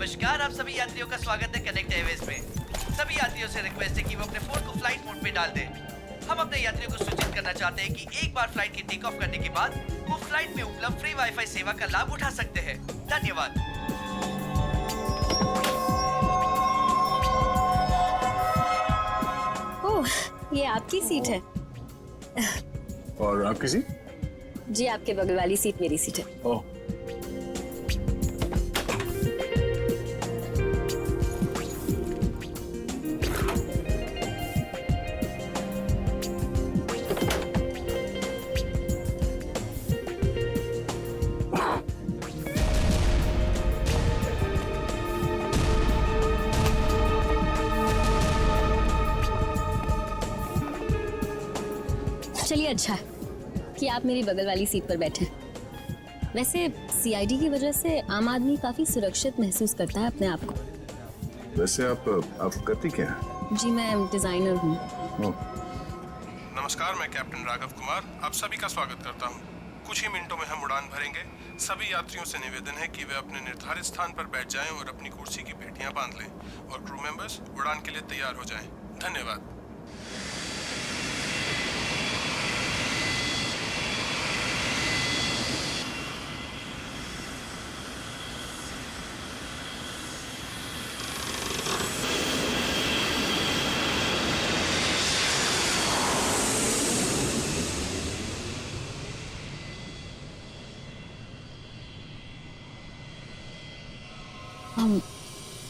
नमस्कार, आप सभी यात्रियों का स्वागत है कनेक्ट एयरवेज में। सभी यात्रियों से रिक्वेस्ट है कि वो अपने फोन को फ्लाइट मोड पे डाल दें। हम अपने यात्रियों को सूचित करना चाहते हैं कि एक बार फ्लाइट की टेक ऑफ करने के बाद वो फ्लाइट में उपलब्ध फ्री वाईफाई सेवा का लाभ उठा सकते हैं। धन्यवाद। ओह, ये आपकी सीट है। और आपकी सीट? जी, आपके बगल वाली सीट मेरी सीट है। ओह, चलिए, अच्छा है कि आप मेरी बगल वाली सीट पर बैठे। वैसे सीआईडी की वजह से आम आदमी काफी सुरक्षित महसूस करता है अपने आप को। वैसे आप करती क्या हैं? जी, मैं डिजाइनर हूँ। ओह, नमस्कार, मैं कैप्टन राघव कुमार आप सभी का स्वागत करता हूं। कुछ ही मिनटों में हम उड़ान भरेंगे। सभी यात्रियों से निवेदन है कि वे अपने निर्धारित स्थान पर बैठ जाएं और अपनी कुर्सी की पेटियां बांध लें और क्रू मेंबर्स उड़ान के लिए तैयार हो जाएं। धन्यवाद।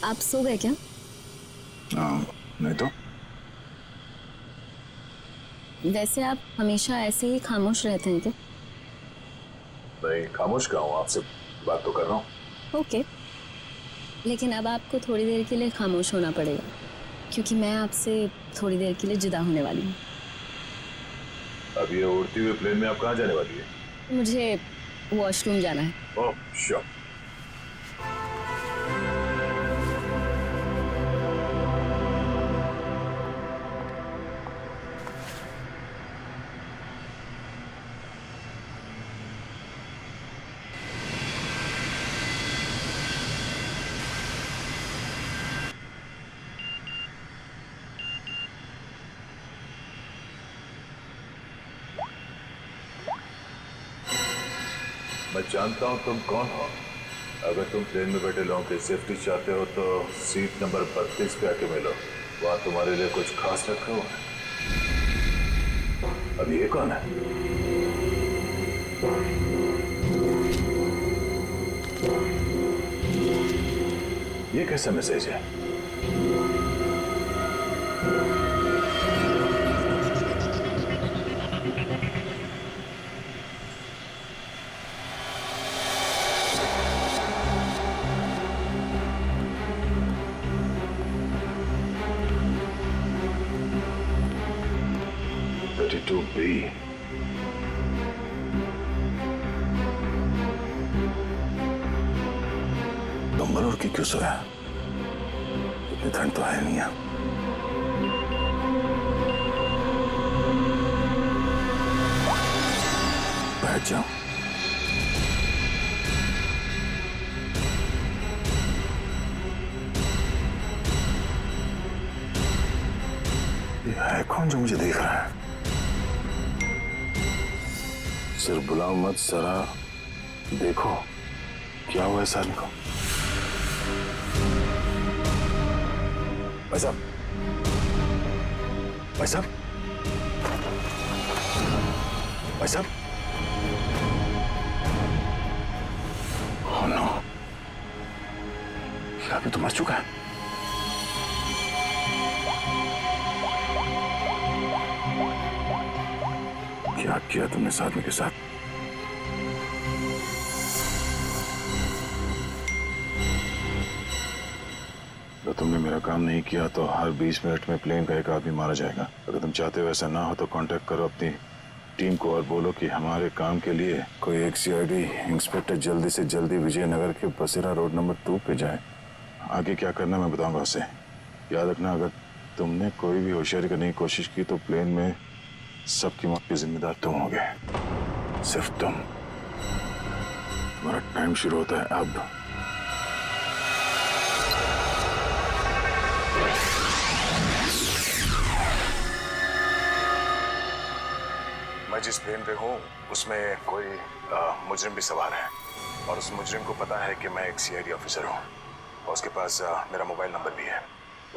आप सो गए क्या? नहीं तो। वैसे आप हमेशा ऐसे ही खामोश रहते हैं क्या? नहीं, खामोश क्या हूँ, आपसे बात तो कर रहा हूँ। ओके, लेकिन अब आपको थोड़ी देर के लिए खामोश होना पड़ेगा क्योंकि मैं आपसे थोड़ी देर के लिए जुदा होने वाली हूँ। अब ये उड़ती हुए प्लेन में आप कहाँ जाने वाली है? मुझे वॉशरूम जाना है। ओह, श्योर। मैं जानता हूँ तुम कौन हो। अगर तुम प्लेन में बैठे लोगों की सेफ्टी चाहते हो तो सीट नंबर 32 पे आके मिलो। वहाँ तुम्हारे लिए कुछ खास रखा हुआ है। अब ये कौन है? ये कैसा मैसेज है? बी। नंबर और की क्यों सोया? इतनी ठंड तो है नहीं है। बैठ जाओ। ये है कौन जो मुझे देख रहा है? सिर्फ बुलाओ मत, जरा देखो क्या हुआ है सर को। भाई साहब, भाई साहब, भाई साहब। ओह नो, अभी तो मर चुका है। क्या किया तुमने इस आदमी के साथ? तो तुमने मेरा काम नहीं किया तो हर 20 मिनट में प्लेन का एक आदमी मारा जाएगा। अगर तुम चाहते हो ऐसा ना हो तो कांटेक्ट करो अपनी टीम को और बोलो कि हमारे काम के लिए कोई एक सीआईडी इंस्पेक्टर जल्दी से जल्दी विजयनगर के बसेरा रोड नंबर 2 पे जाए। आगे क्या करना मैं बताऊंगा उसे। याद रखना, अगर तुमने कोई भी होशियारी करने की कोशिश की तो प्लेन में सबकी मौत के जिम्मेदार तुम होगे, सिर्फ तुम। तुम्हारा टाइम शुरू होता है अब। मैं जिस प्लेन पे हूँ उसमें कोई मुजरिम भी सवार है और उस मुजरिम को पता है कि मैं एक सीआईडी ऑफिसर हूँ और उसके पास मेरा मोबाइल नंबर भी है।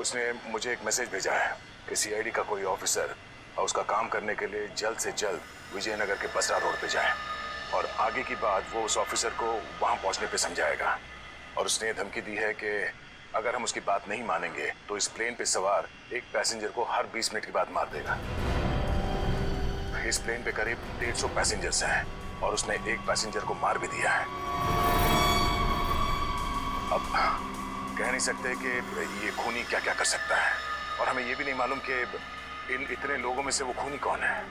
उसने मुझे एक मैसेज भेजा है कि सीआईडी का कोई ऑफिसर उसका काम करने के लिए जल्द से जल्द विजयनगर के बसरा रोड पे जाए और आगे की बात वो उस ऑफिसर को वहाँ पहुँचने पे समझाएगा। और उसने धमकी दी है कि अगर हम उसकी बात नहीं मानेंगे तो इस प्लेन पे सवार एक पैसेंजर को हर 20 मिनट के बाद मार देगा। इस प्लेन पे करीब 150 पैसेंजर्स हैं और उसने एक पैसेंजर को मार भी दिया है। अब कह नहीं सकते कि ये खूनी क्या क्या कर सकता है और हमें ये भी नहीं मालूम कि इन इतने लोगों में से वो खूनी कौन है।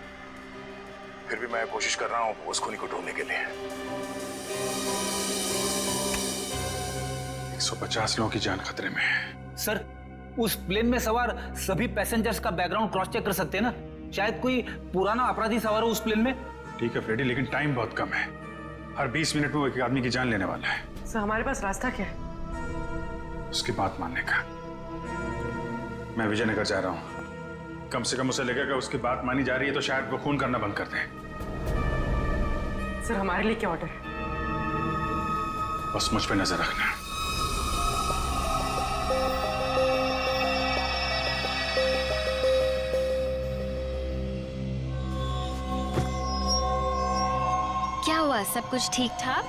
फिर भी मैं कोशिश कर रहा हूँ उस खूनी को ढूंढने के लिए। 150 लोगों की जान खतरे में है। सर, उस प्लेन में सवार सभी पैसेंजर्स का बैकग्राउंड क्रॉस चेक कर सकते हैं ना? शायद कोई पुराना अपराधी सवार हो उस प्लेन में। ठीक है फ्रेडी, लेकिन टाइम बहुत कम है। हर 20 मिनट में वो एक आदमी की जान लेने वाला है। सर हमारे पास रास्ता क्या है? उसकी बात मानने का। मैं विजयनगर जा रहा हूँ। कम से कम उसे लगेगा उसकी बात मानी जा रही है तो शायद वो खून करना बंद कर दें। सर हमारे लिए क्या ऑर्डर है? बस मुझ पे नजर रखना। क्या हुआ, सब कुछ ठीक ठाक?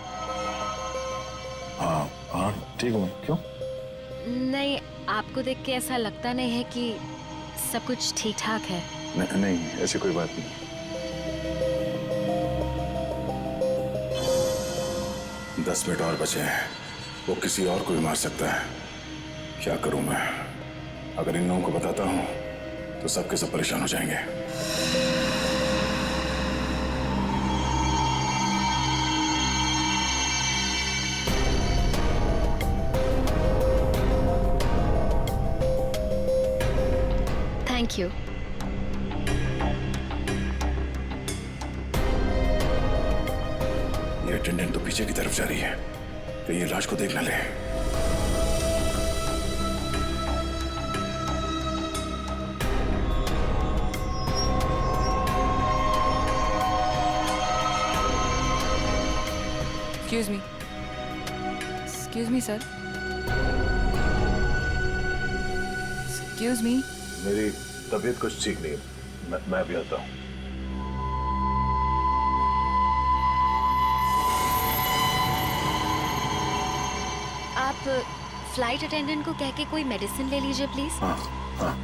हाँ हाँ ठीक हूँ। क्यों? नहीं, आपको देख के ऐसा लगता नहीं है कि सब कुछ ठीक ठाक है। नहीं, ऐसी कोई बात नहीं। दस मिनट और बचे हैं, वो किसी और को भी मार सकता है। क्या करूं मैं? अगर इन लोगों को बताता हूं तो सबके सब परेशान हो जाएंगे। Thank you. ये अटेंडेंट तो पीछे की तरफ जा रही है, तो ये लाश को देख ना ले। Excuse me, sir. Excuse me. मेरी तबीयत कुछ ठीक नहीं है, मैं भी आता हूँ। आप फ्लाइट अटेंडेंट को कह के कोई मेडिसिन ले लीजिए प्लीज। हाँ हाँ।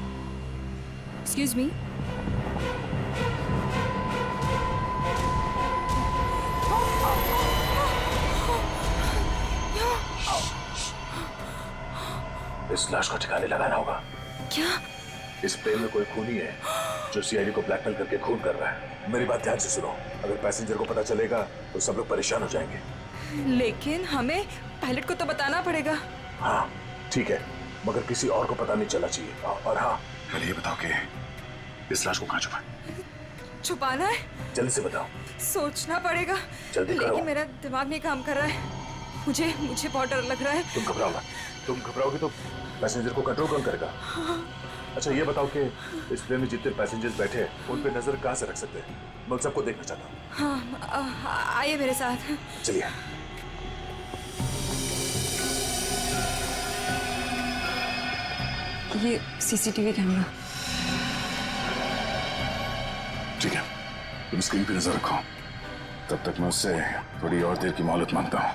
Excuse me. इस लाश को ठिकाने लगाना होगा। क्या? इस प्लेन में कोई खूनी है जो सीआईडी को ब्लैकमेल करके खून कर रहा है। मेरी बात ध्यान से सुनो, अगर पैसेंजर को पता चलेगा तो सब लोग परेशान हो जाएंगे। लेकिन हमें पायलट को तो बताना पड़ेगा। हाँ ठीक है, मगर किसी और को पता नहीं चलना चाहिए। और हाँ, पहले ये बताओ कि इस लाश को कहाँ छुपाना है? जल्दी से बताओ। सोचना पड़ेगा। जल्दी करो। लेकिन मेरा दिमाग नहीं काम कर रहा है। मुझे बहुत डर लग रहा है। तुम घबराओ मत। तुम घबराओगे तो पैसेंजर को कंट्रोल कौन करेगा? अच्छा ये बताओ कि इस प्लेन में जितने पैसेंजर्स बैठे हैं उन पे नजर कहाँ से रख सकते हैं? मैं उन सबको देखना चाहता हूँ। हाँ, आइए मेरे साथ। चलिए। ये सीसीटीवी कैमरा। ठीक है, तुम स्क्रीन पे नजर रखो, तब तक मैं उससे थोड़ी और देर की मोहलत मांगता हूँ।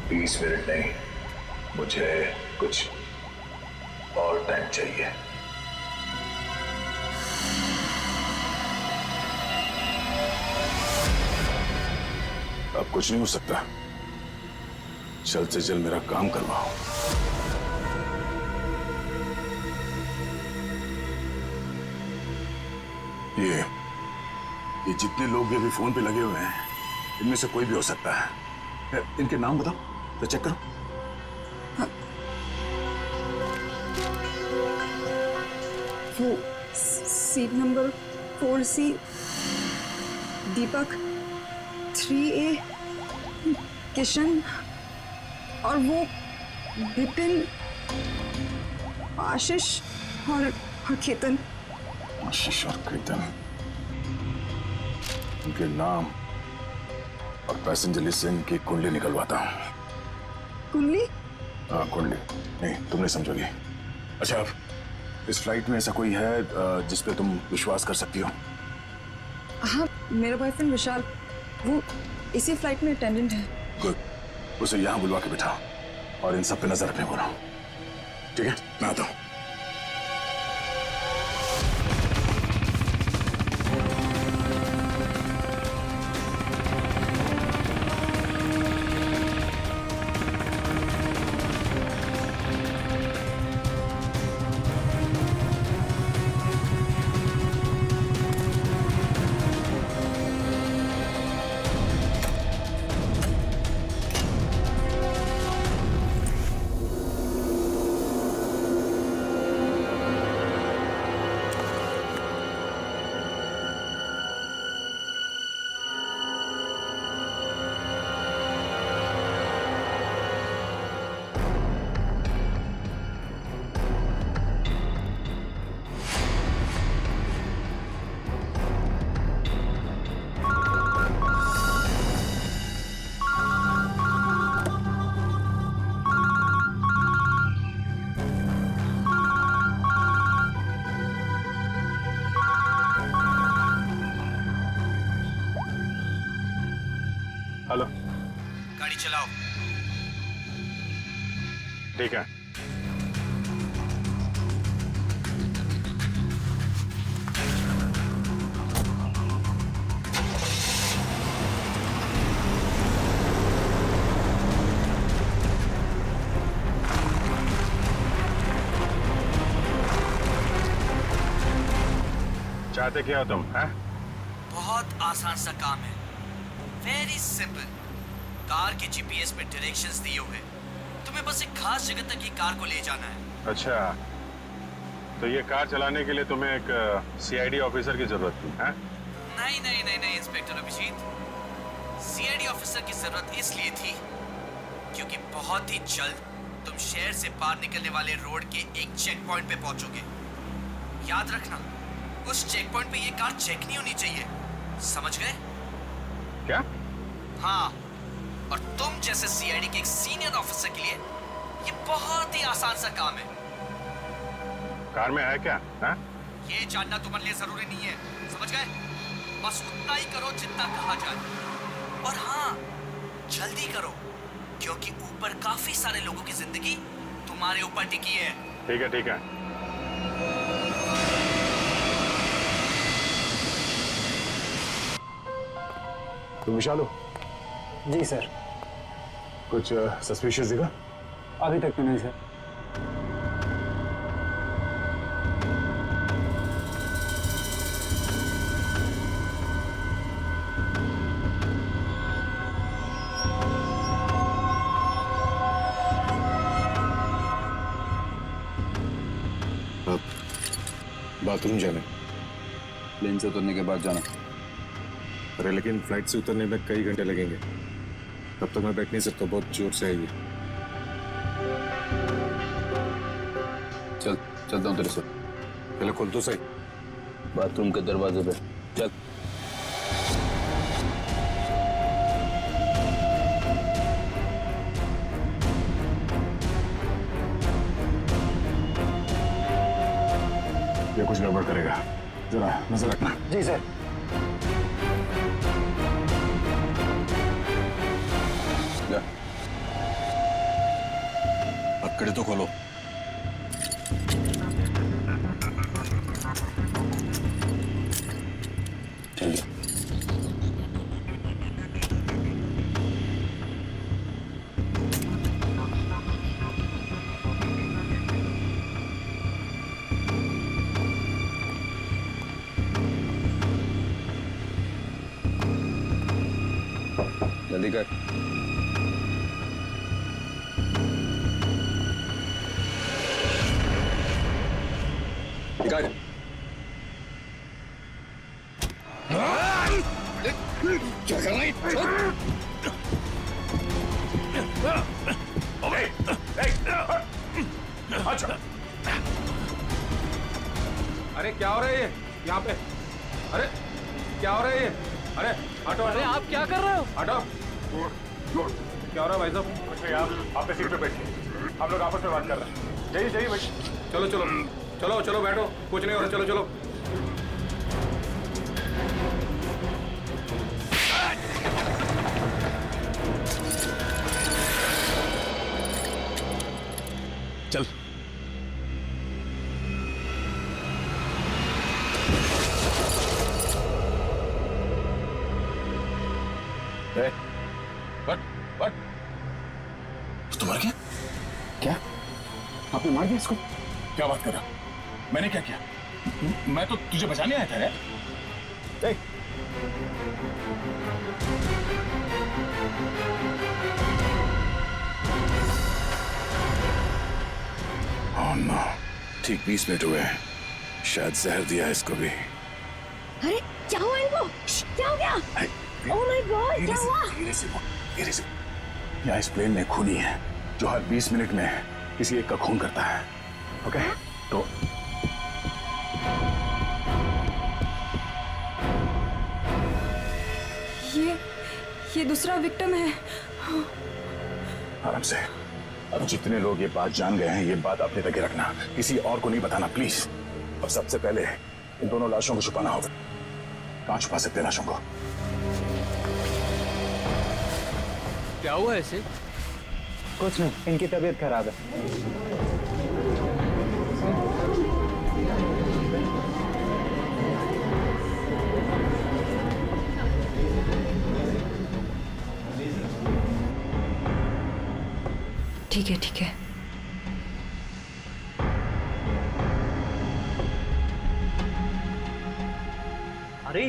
20 मिनट नहीं, मुझे कुछ और टाइम चाहिए। अब कुछ नहीं हो सकता, जल्द से जल्द मेरा काम करवाओ। ये जितने लोग भी अभी फोन पे लगे हुए हैं, इनमें से कोई भी हो सकता है। इनके नाम बताओ तो चेक करो। वो सीट नंबर 4C, दीपक 3A, किशन, और वो विपिन, आशीष और केतन। आशीष और कीर्तन, उनके नाम और पैसेंजर लिस्ट से इनकी कुंडली निकलवाता हूँ। कुंडली? हाँ कुंडली, नहीं तुम नहीं समझोगी। अच्छा, इस फ्लाइट में ऐसा कोई है जिस पे तुम विश्वास कर सकती हो? हाँ, मेरा बॉयफ्रेंड विशाल, वो इसी फ्लाइट में अटेंडेंट है। गुड, उसे यहाँ बुलवा के बिठाओ और इन सब पे नजर रखने बोलो। ठीक है, मैं आता हूँ। हेलो, गाड़ी चलाओ। ठीक है। चाहते क्या हो तुम, हैं? बहुत आसान सा काम है, वेरी सिंपल। कार के जीपीएस में डायरेक्शंस दिए हुए, तुम्हें बस एक खास जगह तक ये कार को ले जाना है। अच्छा, तो ये कार चलाने के लिए तुम्हें एक सीआईडी ऑफिसर की जरूरत थी, हैं? नहीं नहीं नहीं नहीं इंस्पेक्टर अभिजीत, सीआईडी ऑफिसर की जरूरत इसलिए थी क्योंकि बहुत ही जल्द तुम शहर से बाहर निकलने वाले रोड के एक चेक पॉइंट पे पहुंचोगे। याद रखना, उस चेक पॉइंट पे ये कार चेक नहीं होनी चाहिए, समझ गए? क्या? हाँ, और तुम जैसे सीआईडी के एक सीनियर ऑफिसर के लिए ये बहुत ही आसान सा काम है। कार में है क्या, हैं? ये जानना तुम्हारे लिए जरूरी नहीं है, समझ गए? बस उतना ही करो जितना कहा जाए, और हाँ, जल्दी करो क्योंकि ऊपर काफी सारे लोगों की जिंदगी तुम्हारे ऊपर टिकी है। ठीक है, ठीक है। तुम विशाल हो? जी सर। कुछ सस्पिशियस दिखा? अभी तक तो नहीं सर। बाथरूम जाना? प्लेन से उतरने के बाद जाना। अरे लेकिन फ्लाइट से उतरने में कई घंटे लगेंगे, तब तक मैं बैठ नहीं सकता, बहुत जोर से आएगी। चलता हूँ तेरे से। पहले खोल तो सही। बाथरूम के दरवाजे पे चल। ये कुछ गड़बड़ करेगा, जरा नजर रखना। जी सर। पकड़े तो खोलो। चलिए। जल्दी कर। निकाल। क्या कर रही? अरे क्या हो रहा है ये? यहाँ पे। अरे क्या हो रहा है ये? अरे हटो। अरे आप क्या कर रहे हो? हटो। क्या हो रहा है भाई साहब? कुछ नहीं, आप अपने सीट पे बैठिए, हम लोग आपस में बात कर रहे हैं। जाइए जाइए भाई। चलो चलो चलो चलो बैठो, कुछ नहीं हो रहा, चलो चलो। चल। What? तो मर गया? क्या? आपने मार दिया इसको? क्या बात कर रहा? मैंने क्या किया? मैं तो तुझे बचाने आया था यार। देख। Oh no, ठीक 20 मिनट हुए हैं। शायद जहर दिया इसको भी। अरे क्या हुआ इनको? क्या हो गया? ओह माय गॉड, क्या हुआ? धीरे से यहाँ इस प्लेन में खूनी है जो हर 20 मिनट में किसी एक का खून करता है। ओके? तो ये दूसरा विक्टिम है। आराम से। अब जितने लोग ये बात जान गए हैं, ये बात अपने तक ही रखना, किसी और को नहीं बताना प्लीज। अब सबसे पहले इन दोनों लाशों को छुपाना होगा। कहाँ छुपा सकते हैं लाशों को? क्या हुआ ऐसे? कुछ नहीं, इनकी तबीयत खराब है। ठीक है ठीक है। अरे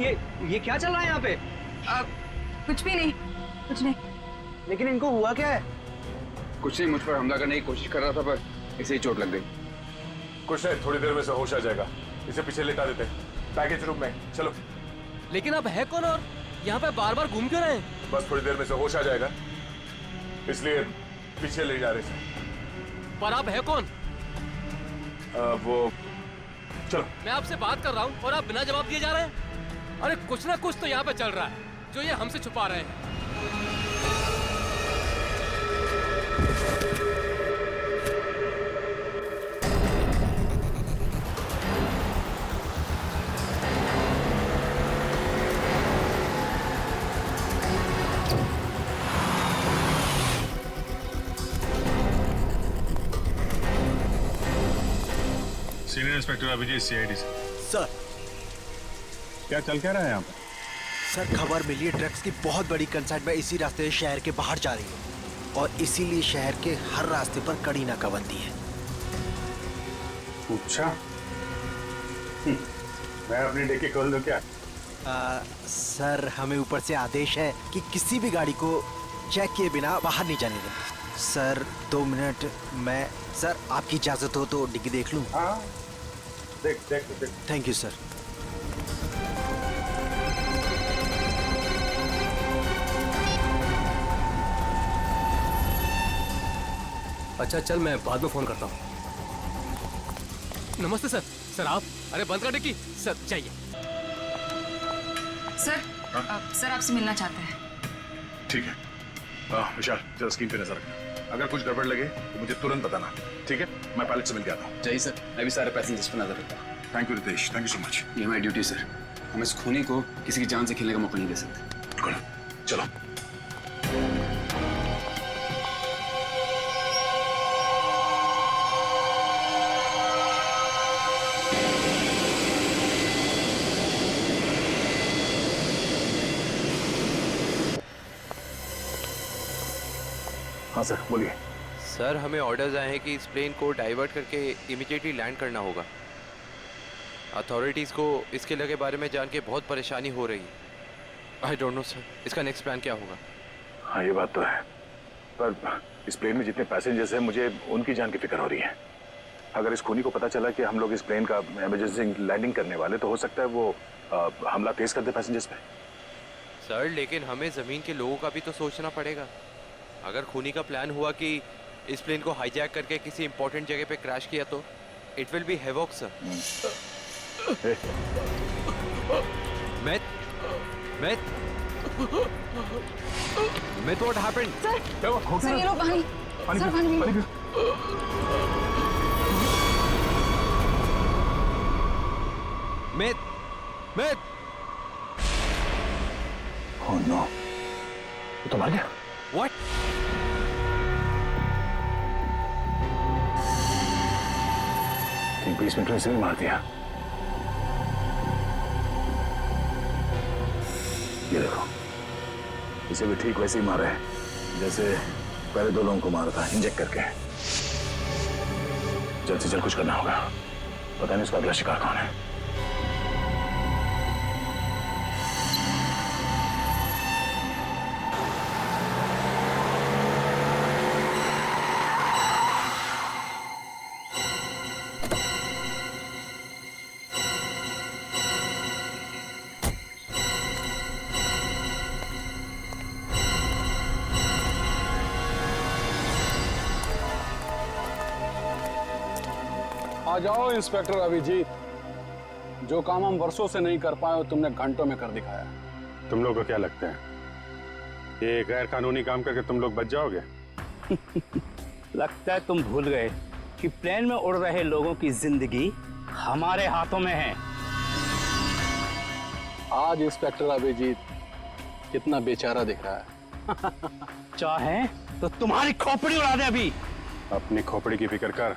ये क्या चल रहा है यहाँ पे? कुछ भी नहीं, कुछ नहीं। लेकिन इनको हुआ क्या है? कुछ नहीं, मुझ पर हमला करने की कोशिश कर रहा था पर इसे ही चोट लग गई। कुछ नहीं, थोड़ी देर में से होश आ जाएगा। इसे पीछे लेटा देते हैं पैकेज रूम में। चलो। लेकिन अब है कौन और यहाँ पे बार बार घूम क्यों रहे हैं? बस थोड़ी देर में से होश आ जाएगा, इसलिए पीछे ले जा रहे हैं। पर आप है कौन? वो चलो। मैं आपसे बात कर रहा हूँ और आप बिना जवाब दिए जा रहे हैं। अरे कुछ ना कुछ तो यहाँ पे चल रहा है जो ये हमसे छुपा रहे हैं। सीनियर इंस्पेक्टर अभिजीत, सीआईडी से। सर क्या चल क्या रहा है यहाँ पर? सर खबर मिली है ड्रग्स की बहुत बड़ी कंसाइनमेंट इसी रास्ते से शहर के बाहर जा रही है और इसीलिए शहर के हर रास्ते पर कड़ी नाकाबंदी है। अच्छा, मैं अपनी डिक्की खोल दूं क्या? सर हमें ऊपर से आदेश है कि किसी भी गाड़ी को चेक किए बिना बाहर नहीं जाने दें। सर 2 मिनट, मैं सर आपकी इजाजत हो तो डिग्गी देख लूं? हाँ, देख। Thank you sir. अच्छा चल, मैं बाद में फोन करता हूँ। नमस्ते सर। सर आप? अरे बंद कर डिक्की। सर चाहिए। सर आपसे मिलना चाहते हैं। ठीक है। विशाल, जरा स्क्रीन पे नजर रखना। अगर कुछ गड़बड़ लगे तो मुझे तुरंत बताना, ठीक है? मैं पायलट से मिल के आता हूँ। चाहिए सर, मैं भी सारे पैसेंजर्स पर नजर रखता हूँ। Thank you Ritesh, thank you so much. ये हमारी ड्यूटी सर, हम इस खूनी को किसी की जान से खेलने का मौका नहीं दे सकते। बिल्कुल, चलो। हाँ सर, बोलिए। सर हमें ऑर्डर्स आए हैं कि इस प्लेन को डाइवर्ट करके इमीडिएटली लैंड करना होगा। अथॉरिटीज़ को इसके लगे बारे में जान के बहुत परेशानी हो रही है। आई डोंट नो सर, इसका नेक्स्ट प्लान क्या होगा? हाँ ये बात तो है, पर इस प्लेन में जितने पैसेंजर्स हैं मुझे उनकी जान की फिक्र हो रही है। अगर इस खूनी को पता चला कि हम लोग इस प्लेन का इमरजेंसी लैंडिंग करने वाले, तो हो सकता है वो हमला तेज कर दे पैसेंजर्स पे। सर लेकिन हमें ज़मीन के लोगों का भी तो सोचना पड़ेगा। अगर खूनी का प्लान हुआ कि इस प्लेन को हाईजैक करके किसी इंपॉर्टेंट जगह पे क्रैश किया तो it will be havoc sir. Myth, what happened? Sir ये लो पानी। सर पानी पियो। Myth! Oh no! वो तो मर गया। What? ठीक 20 मिनट में इसे भी मार दिया। ये देखो, इसे भी ठीक वैसे ही मारा है जैसे पहले 2 लोगों को मारा था, इंजेक्ट करके। जल्द से जल्द कुछ करना होगा। पता नहीं उसका अगला शिकार कौन है। आ जाओ इंस्पेक्टर अभिजीत, जो काम हम वर्षों से नहीं कर पाए तुमने घंटों में कर दिखाया। तुम लोग को क्या लगता है ये गैर कानूनी काम करके तुम लोग बच जाओगे? लगता है तुम भूल गए कि प्लेन में उड़ रहे लोगों की जिंदगी हमारे हाथों में है। आज इंस्पेक्टर अभिजीत कितना बेचारा दिख रहा है। चाहे तो तुम्हारी खोपड़ी उड़ा दे अभी। अपनी खोपड़ी की फिक्र कर,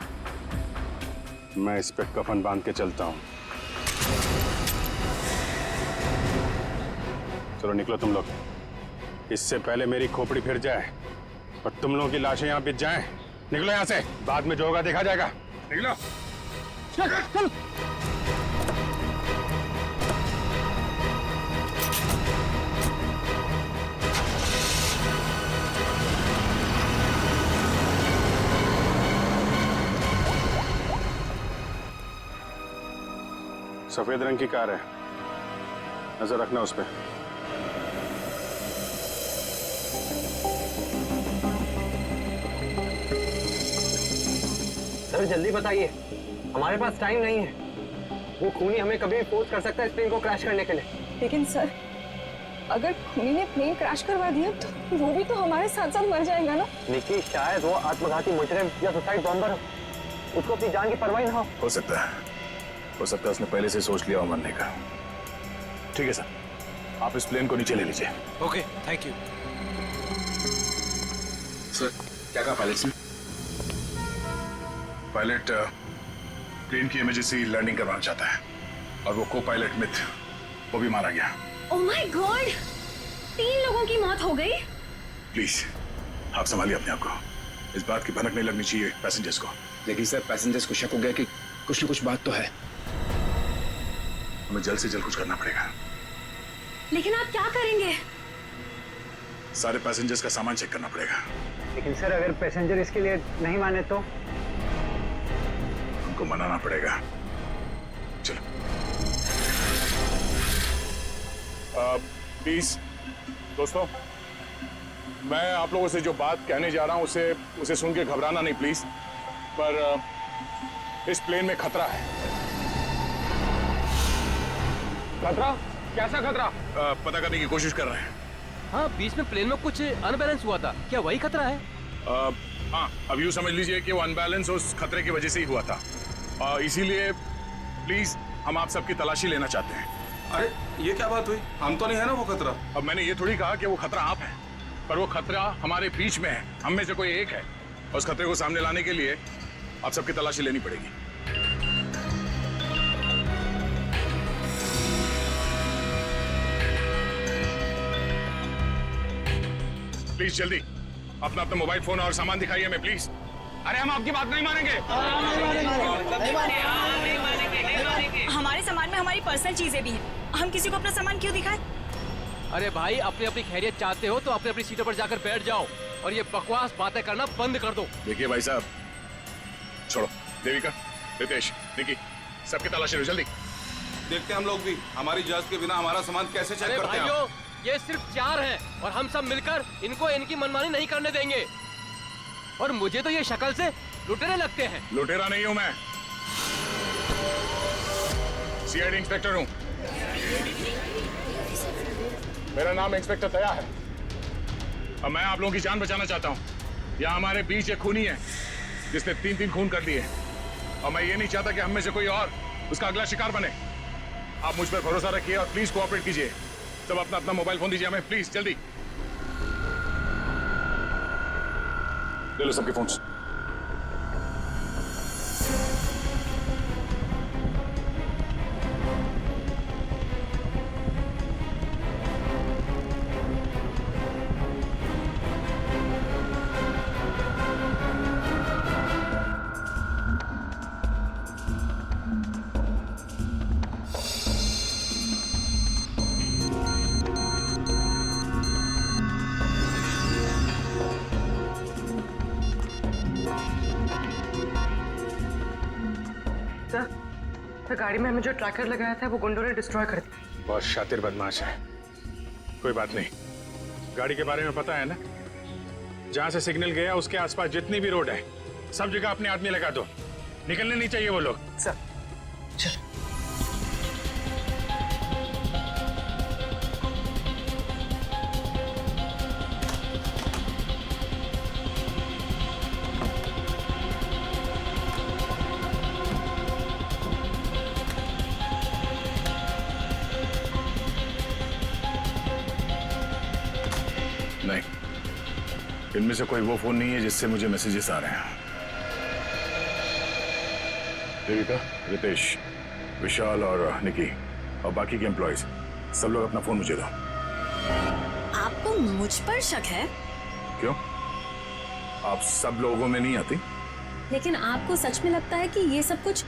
मैं इस पे कफन बांध के चलता हूँ। चलो निकलो तुम लोग, इससे पहले मेरी खोपड़ी फिर जाए और तुम लोगों की लाशें यहाँ बिछ जाएं। निकलो यहाँ से, बाद में जो होगा देखा जाएगा। निकलो। चल। सफेद रंग की कार है, नजर रखना उस पे। सर जल्दी बताइए, हमारे पास टाइम नहीं है। वो खूनी हमें कभी भी फोर्स कर सकता है इस प्लेन को क्रैश करने के लिए। लेकिन सर, अगर खूनी ने प्लेन क्रैश करवा दिया तो वो भी तो हमारे साथ साथ मर जाएगा ना। निकी, शायद वो आत्मघाती मुजरिम या सुसाइड बॉम्बर हो, उसको अपनी जान की परवाह ना हो सकता है उसने पहले से सोच लिया हो मरने का। ठीक है सर, आप इस प्लेन को नीचे ले लीजिए। Okay, thank you. सर क्या कहा पायलट ने? पायलट प्लेन की इमरजेंसी लैंडिंग करवाना चाहता है और वो को पायलट मिथ वो भी मारा गया। ओह माय गॉड, 3 लोगों की मौत हो गई। प्लीज आप संभालिए अपने आप को, इस बात की भनक नहीं लगनी चाहिए पैसेंजर्स को। लेकिन सर पैसेंजर्स को शक हो गया कि कुछ न कुछ बात तो है। हमें जल्द से जल्द कुछ करना पड़ेगा। लेकिन आप क्या करेंगे? सारे पैसेंजर्स का सामान चेक करना पड़ेगा। लेकिन सर अगर पैसेंजर इसके लिए नहीं माने तो? उनको मनाना पड़ेगा। चलो। प्लीज दोस्तों, मैं आप लोगों से जो बात कहने जा रहा हूं उसे सुन के घबराना नहीं प्लीज। पर इस प्लेन में खतरा है। खतरा? कैसा खतरा? पता करने की कोशिश कर रहे हैं। हाँ, बीच में प्लेन में कुछ अनबैलेंस हुआ था, क्या वही खतरा है? हाँ, अब यूँ समझ लीजिए कि वो अनबैलेंस उस खतरे की वजह से ही हुआ था। इसीलिए प्लीज हम आप सबकी तलाशी लेना चाहते हैं। अरे ये क्या बात हुई? हम तो नहीं है ना वो खतरा। अब मैंने ये थोड़ी कहा कि वो खतरा आप है, पर वो खतरा हमारे बीच में है, हम में से कोई एक है। और उस खतरे को सामने लाने के लिए आप सबकी तलाशी लेनी पड़ेगी। प्लीज जल्दी अपना मोबाइल फोन और सामान दिखाइए हमें प्लीज। अरे हम आपकी बात नहीं मानेंगे। हमारे सामान में हमारी पर्सनल चीजें भी हैं। हम किसी को अपना सामान क्यों दिखाएं? अरे भाई, अपनी अपनी खैरियत चाहते हो तो अपनी अपनी सीटों पर जाकर बैठ जाओ और ये बकवास बातें करना बंद कर दो। देखिए भाई साहब, छोड़ो। देविका, रितेश, निकी, सबकी तलाशी लो जल्दी। देखते हैं हम लोग भी हमारी इजाजत के बिना हमारा सामान कैसे चेक करते हैं। भाइयों, ये सिर्फ 4 हैं और हम सब मिलकर इनको इनकी मनमानी नहीं करने देंगे। और मुझे तो ये शक्ल से लुटेरे लगते हैं। लुटेरा नहीं हूं मैं, सीआईडी इंस्पेक्टर हूँ। मेरा नाम इंस्पेक्टर दया है और मैं आप लोगों की जान बचाना चाहता हूँ। यहाँ हमारे बीच एक खूनी है जिसने 3 खून कर लिए और मैं ये नहीं चाहता कि हम में से कोई और उसका अगला शिकार बने। आप मुझ पर भरोसा रखिए और प्लीज कोऑपरेट कीजिए। सब अपना अपना मोबाइल फोन दीजिए हमें, प्लीज जल्दी। ले लो सबके फोन्स। सर गाड़ी में हमें जो ट्रैकर लगाया था वो गुंडों ने डिस्ट्रॉय कर दिया। बहुत शातिर बदमाश है। कोई बात नहीं, गाड़ी के बारे में पता है ना? जहां से सिग्नल गया उसके आसपास जितनी भी रोड है सब जगह अपने आदमी लगा दो। निकलने नहीं चाहिए वो लोग। सर चलो। नहीं, इनमें से कोई वो फोन नहीं है जिससे मुझे मैसेजेस आ रहे हैं। देविका, रितेश, विशाल और निकी और बाकी के एम्प्लॉयज सब लोग अपना फोन मुझे दो। आपको मुझ पर शक है? क्यों? आप सब लोगों में नहीं आती? लेकिन आपको सच में लगता है कि ये सब कुछ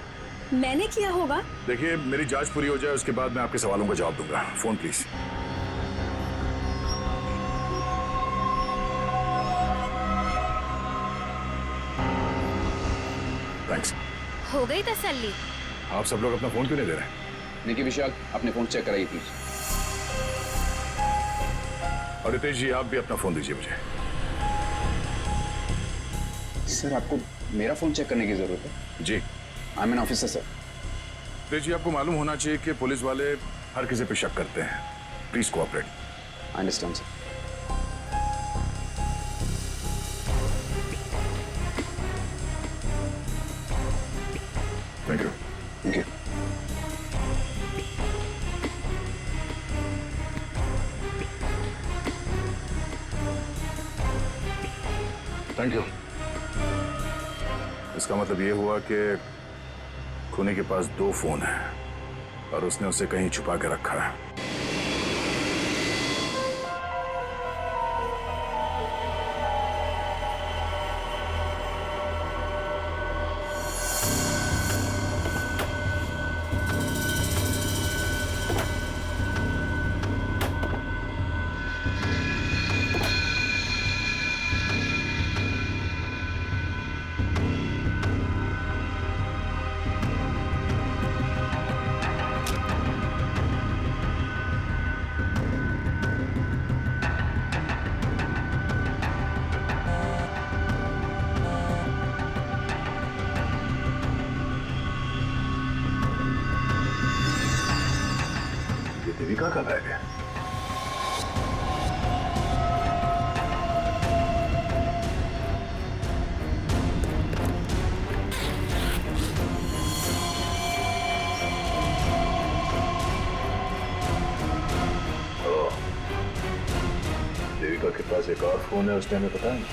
मैंने किया होगा? देखिए, मेरी जांच पूरी हो जाए उसके बाद मैं आपके सवालों का जवाब दूंगा। Phone please. थैंक्स। हो गई तसल्ली? आप सब लोग अपना फोन क्यों नहीं दे रहे? निकी, विशाल, अपने फोन चेक कराइए प्लीज। और रितेश जी, आप भी अपना फोन दीजिए मुझे। सर, आपको मेरा फोन चेक करने की जरूरत है? जी। I am an officer sir. Ritesh ji, आपको मालूम होना चाहिए कि पुलिस वाले हर किसी पे शक करते हैं। Please cooperate. I understand sir. Thank you. Thank you. Thank you. इसका मतलब ये हुआ कि खूनी के पास 2 फोन हैं और उसने उसे कहीं छुपा के रखा है। देविका का बैग है। देविका के पास एक और फोन है, उसने हमें पता नहीं।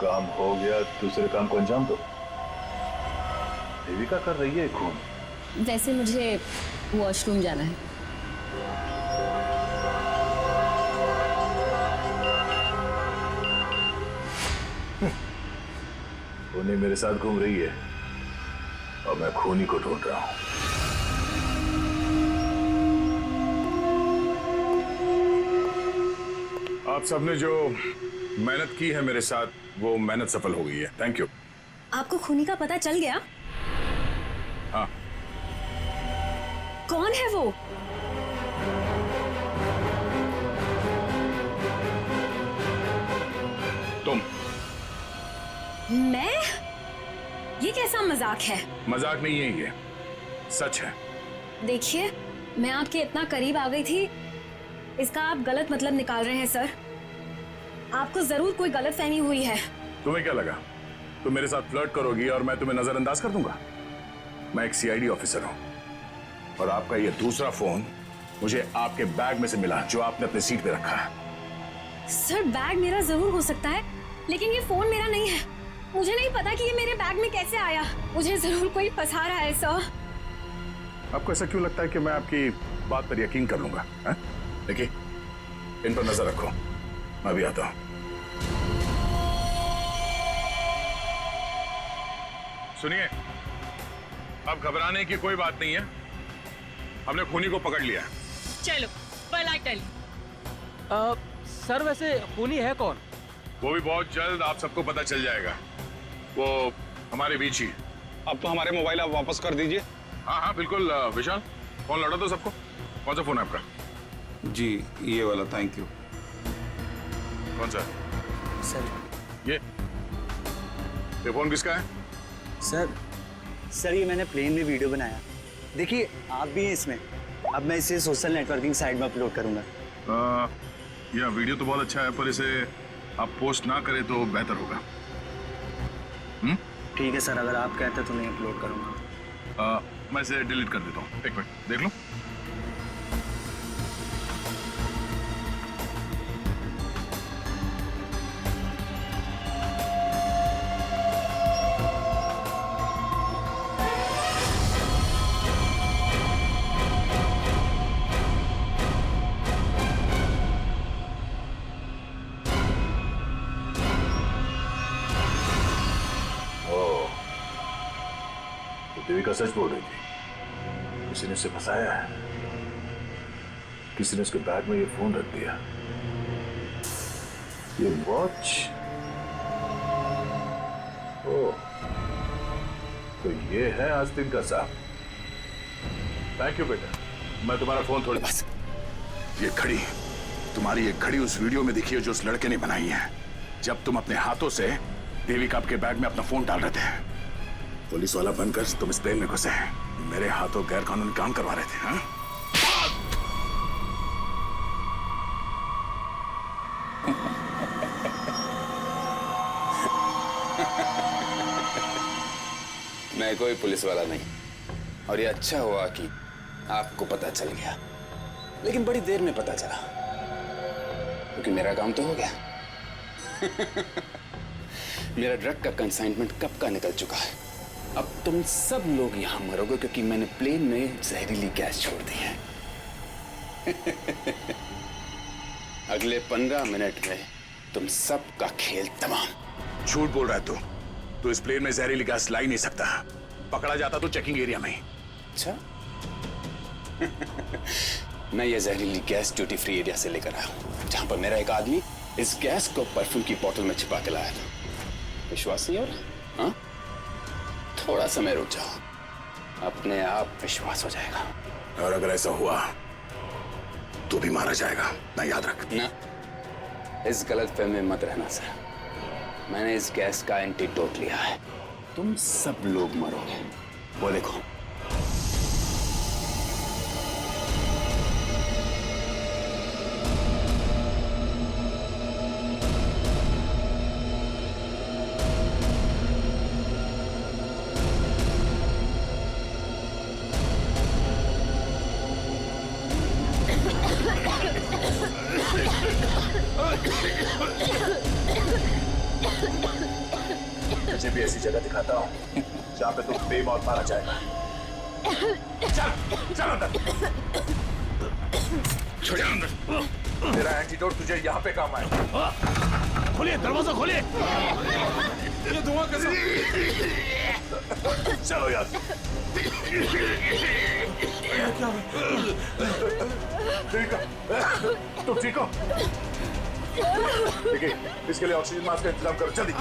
काम हो गया, दूसरे काम को अंजाम दो। देविका कर रही है खून। वैसे मुझे वॉशरूम जाना है। खूनी मेरे साथ घूम रही है और मैं खूनी को ढूंढ रहा हूं। आप सबने जो मेहनत की है मेरे साथ, वो मेहनत सफल हो गई है। Thank you. आपको खूनी का पता चल गया? हाँ। कौन है वो? तुम। मैं? ये कैसा मजाक है? मजाक नहीं है ये, सच है। देखिए, मैं आपके इतना करीब आ गई थी, इसका आप गलत मतलब निकाल रहे हैं सर। आपको जरूर कोई गलत फहमी हुई है। तुम्हें क्या लगा तुम मेरे साथ फ्लर्ट करोगी और मैं तुम्हें नजरअंदाज कर दूंगा? मैं एक सीआईडी ऑफिसर हूं और आपका ये दूसरा फोन मुझे आपके बैग में से मिला जो आपने अपनी सीट पे रखा है। सर, बैग मेरा जरूर हो सकता है, लेकिन ये फोन मेरा नहीं है। मुझे नहीं पता कि ये मेरे बैग में कैसे आया। मुझे जरूर कोई फंसा रहा है सर। आपको ऐसा क्यों लगता है कि मैं आपकी बात पर यकीन कर लूंगा? देखिए, इन पर नजर रखो, मैं भी आता हूं। सुनिए, अब घबराने की कोई बात नहीं है, हमने खूनी को पकड़ लिया है। चलो, well I tell you. Sir, वैसे खूनी है कौन? वो भी बहुत जल्द आप सबको पता चल जाएगा। वो हमारे बीच ही। अब तो हमारे मोबाइल आप वापस कर दीजिए। हाँ हाँ बिल्कुल। विशाल, फोन लौटा दो सबको। कौन सा फोन है आपका? जी, ये वाला, थैंक यू। कौन सा? सर ये फोन किसका है? सर ये मैंने प्लेन में वीडियो बनाया। देखिए, आप भी हैं इसमें। अब मैं इसे सोशल नेटवर्किंग साइट में अपलोड करूंगा। यह वीडियो तो बहुत अच्छा है, पर इसे आप पोस्ट ना करें तो बेहतर होगा। ठीक है सर, अगर आप कहते तो मैं अपलोड करूंगा। मैं इसे डिलीट कर देता हूँ। एक मिनट देख लूं। देविका सच बोल रही थी, किसी ने उसे फंसाया है, किसी ने उसके बैग में ये फोन रख दिया। ये वॉच, ओह, तो ये है आस्तीन का साहब। थैंक यू बेटा, मैं तुम्हारा फोन थोड़ी। बस ये घड़ी, तुम्हारी ये घड़ी उस वीडियो में दिखी है जो उस लड़के ने बनाई है, जब तुम अपने हाथों से देविका के बैग में अपना फोन डाल रहे थे। पुलिस वाला बनकर तुम इस प्लेन में घुसे, मेरे हाथों गैर कानूनी काम करवा रहे थे। हाँ? मैं कोई पुलिस वाला नहीं, और ये अच्छा हुआ कि आपको पता चल गया, लेकिन बड़ी देर में पता चला, क्योंकि मेरा काम तो हो गया। मेरा ड्रग का कंसाइनमेंट कब का निकल चुका है। अब तुम सब लोग यहां मरोगे क्योंकि मैंने प्लेन में जहरीली गैस छोड़ दी है। अगले 15 मिनट में तुम सब का खेल तमाम। झूठ बोल रहा है तू इस प्लेन में जहरीली गैस ला ही नहीं सकता। पकड़ा जाता तो चेकिंग एरिया में ही। अच्छा। मैं ये जहरीली गैस ड्यूटी फ्री एरिया से लेकर आया हूं, जहां पर मेरा एक आदमी इस गैस को परफ्यूम की बोतल में छिपा के लाया था। विश्वास नहीं हो रहा? हाँ? थोड़ा समय रुक जाओ, अपने आप विश्वास हो जाएगा। और अगर ऐसा हुआ तो भी मारा जाएगा, ना याद रख। ना, इस गलतफहमी में मत रहना सर। मैंने इस गैस का एंटीडोट लिया है, तुम सब लोग मरोगे। वो देखो। मुझे भी ऐसी जगह दिखाता हूँ जहाँ पे तुम बेमौत मारा जाएगा। चल चल अंदर। छोड़ अंदर। तेरा एंटीडोट तुझे यहाँ पे काम आएगा। खोलिए दरवाजा, खोलिए। ये धुआं कैसा? चलो यार। ठीक है, तुम ठीक हो? देखिए, इसके लिए ऑक्सीजन मास्क का इंतजाम करो जल्दी।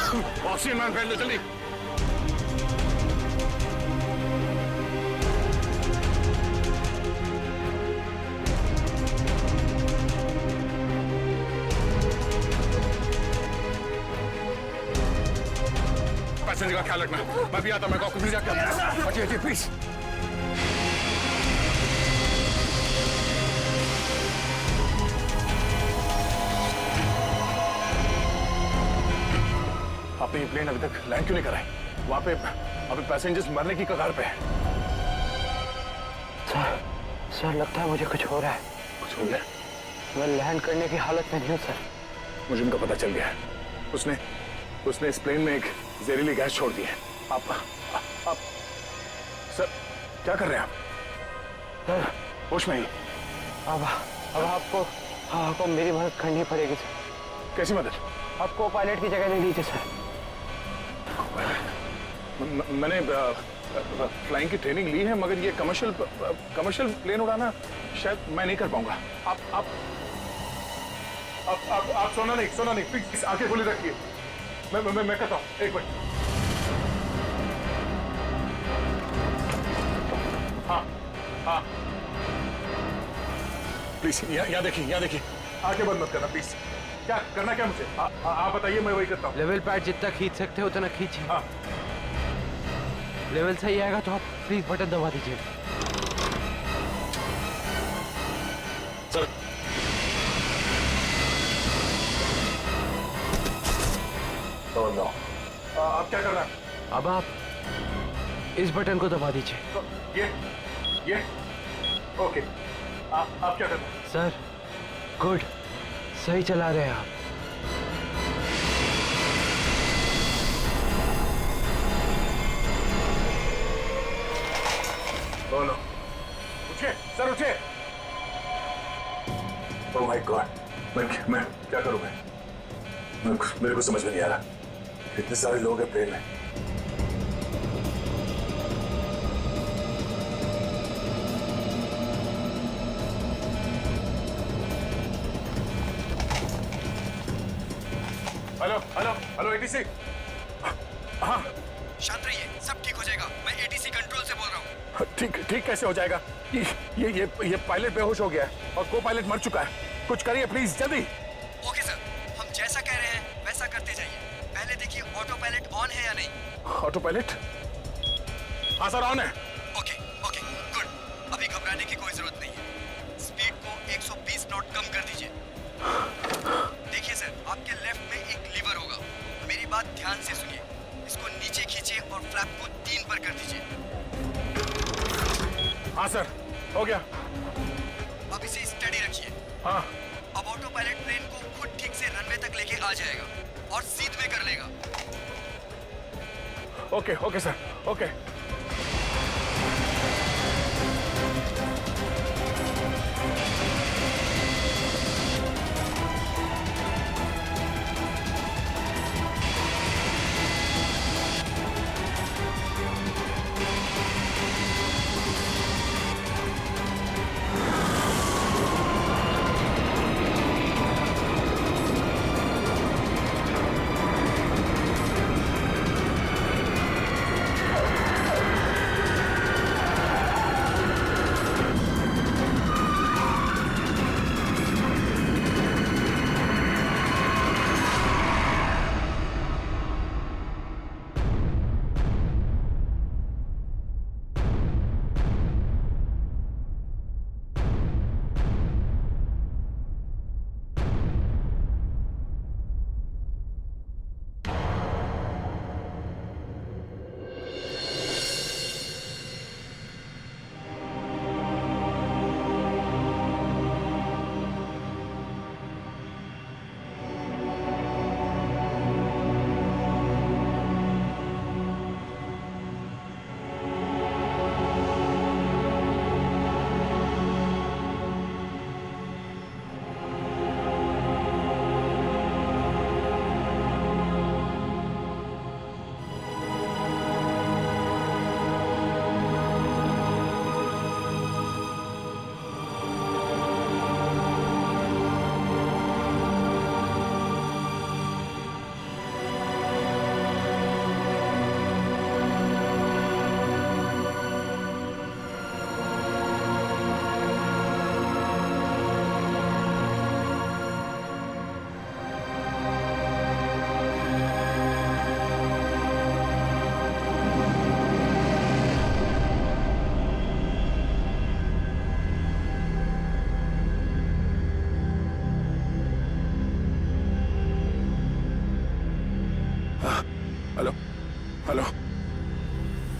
ऑक्सीजन मैन फैल जल्दी। पैसेंजर का ख्याल रखना। मैं भी आता हूं, मैं कॉकपिट में जाके हटिए हटिए प्लीज। आपने ये प्लेन अभी तक लैंड क्यों नहीं कराई? वहां पे अभी पैसेंजर्स मरने की कगार पे है। सर लगता है मुझे कुछ हो रहा है। कुछ हो गया? मैं लैंड करने की हालत में नहीं हूँ सर। मुझे उनका पता चल गया है। उसने इस प्लेन में एक जहरीली गैस छोड़ दी है। आप सर क्या कर रहे हैं आप? सर होश में ही? अब आपको मेरी मदद करनी पड़ेगी सर। कैसी मदद? आपको पायलट की जगह दे दीजिए सर। मैंने फ्लाइंग की ट्रेनिंग ली है, मगर ये कमर्शियल प्लेन उड़ाना शायद मैं नहीं कर पाऊंगा। आप सोना नहीं प्लीज आंखें खुली रखिए। मैं करता हूँ, एक मिनट। हाँ प्लीज यहाँ देखिए आंखें बंद मत करना प्लीज। क्या करना क्या मुझे? आप बताइए, मैं वही करता हूँ। लेवल पैड जितना खींच सकते हो उतना खींचिए। हाँ लेवल सही आएगा तो आप प्लीज बटन दबा दीजिए। सर आप क्या कर रहे हैं? अब आप इस बटन को दबा दीजिए। ये ओके। आप क्या कर रहे हैं? सर गुड, सही चला रहे हैं आप। बोलो। उठिए सर, उठिए। ओह माय गॉड, मैं क्या करूं? मेरे को समझ में नहीं आ रहा। इतने सारे लोग हैं प्लेन में। Hello ATC. हाँ शांत रहिए, सब ठीक हो जाएगा। मैं एटीसी कंट्रोल से बोल रहा हूँ। ठीक कैसे हो जाएगा? ये पायलट बेहोश हो गया है और को पायलट मर चुका है। कुछ करिए प्लीज, जल्दी। ओके सर, हम जैसा कह रहे हैं वैसा करते जाइए। पहले देखिए ऑटो पायलट ऑन है या नहीं। Auto pilot? हाँ सर ऑन है। Okay good. अभी घबराने की कोई जरूरत नहीं है। स्पीड को 120 नॉट कम कर दीजिए। देखिए सर, आपके लेफ्ट में एक लीवर होगा। मेरी बात ध्यान से सुनिए। इसको नीचे खींचिए और फ्लैप को 3 पर कर दीजिए। हाँ सर, हो गया। अब इसे स्टडी रखिए। हाँ। अब ऑटो पायलट प्लेन को खुद ठीक से रनवे तक लेके आ जाएगा और सीध में कर लेगा। Okay sir, okay.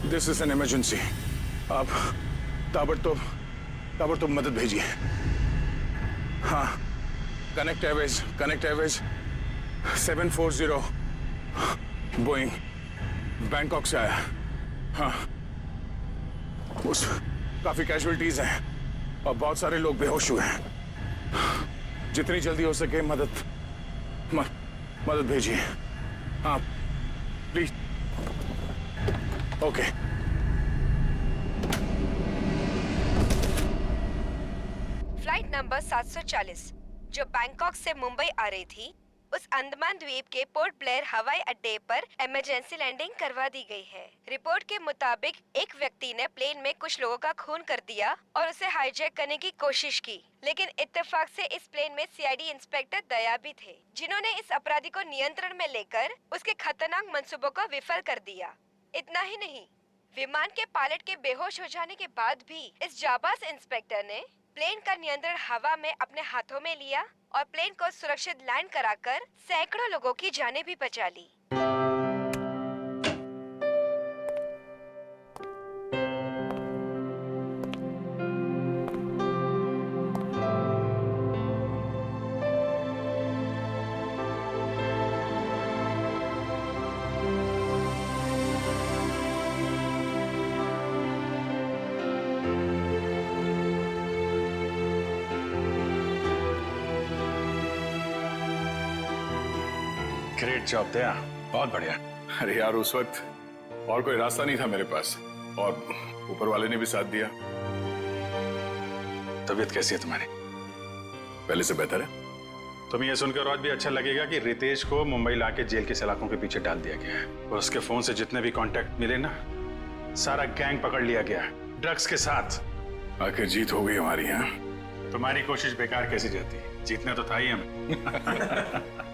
This is an emergency. आप ताबड़तोब मदद भेजिए। हाँ, कनेक्ट एयरवेज 740 बोइंग बैंकॉक से आया। हाँ, उस काफी कैजुअलिटीज हैं और बहुत सारे लोग बेहोश हुए हैं। जितनी जल्दी हो सके मदद भेजिए। हाँ प्लीज। ओके। फ्लाइट नंबर 740 जो बैंकॉक से मुंबई आ रही थी, उस अंडमान द्वीप के पोर्ट ब्लेयर हवाई अड्डे पर इमरजेंसी लैंडिंग करवा दी गई है। रिपोर्ट के मुताबिक एक व्यक्ति ने प्लेन में कुछ लोगों का खून कर दिया और उसे हाईजैक करने की कोशिश की, लेकिन इत्तेफाक से इस प्लेन में सीआईडी इंस्पेक्टर दया भी थे, जिन्होंने इस अपराधी को नियंत्रण में लेकर उसके खतरनाक मंसूबों को विफल कर दिया। इतना ही नहीं, विमान के पायलट के बेहोश हो जाने के बाद भी इस जाबाज इंस्पेक्टर ने प्लेन का नियंत्रण हवा में अपने हाथों में लिया और प्लेन को सुरक्षित लैंड कराकर सैकड़ों लोगों की जानें भी बचा ली। ग्रेट जॉब दया, बहुत बढ़िया। अरे यार, उस वक्त और कोई रास्ता नहीं था मेरे पास और ऊपर वाले ने भी साथ दिया। तबीयत कैसी है तुम्हारी? पहले से बेहतर है। तुम्हें यह सुनकर और भी अच्छा लगेगा कि रितेश को मुंबई लाके जेल के सलाखों के पीछे डाल दिया गया है और उसके फोन से जितने भी कांटेक्ट मिले ना, सारा गैंग पकड़ लिया गया ड्रग्स के साथ। आखिर जीत हो गई हमारी। यहाँ तुम्हारी कोशिश बेकार कैसी जाती? जीतना तो था ही हमें।